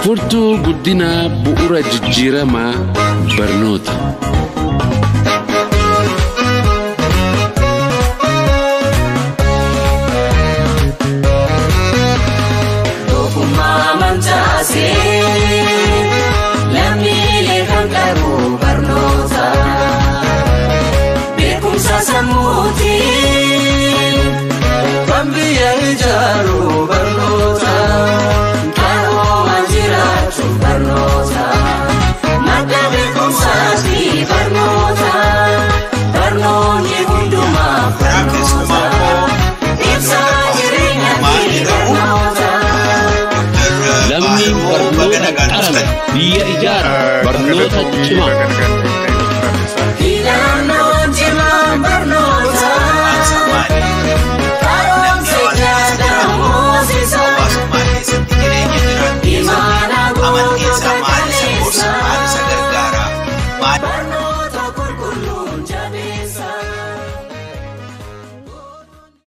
Furtuu guddina bu'uura jijjiiramaa barnoota. Lammi barnoota qarame biyya ijaara barnoota cimaa.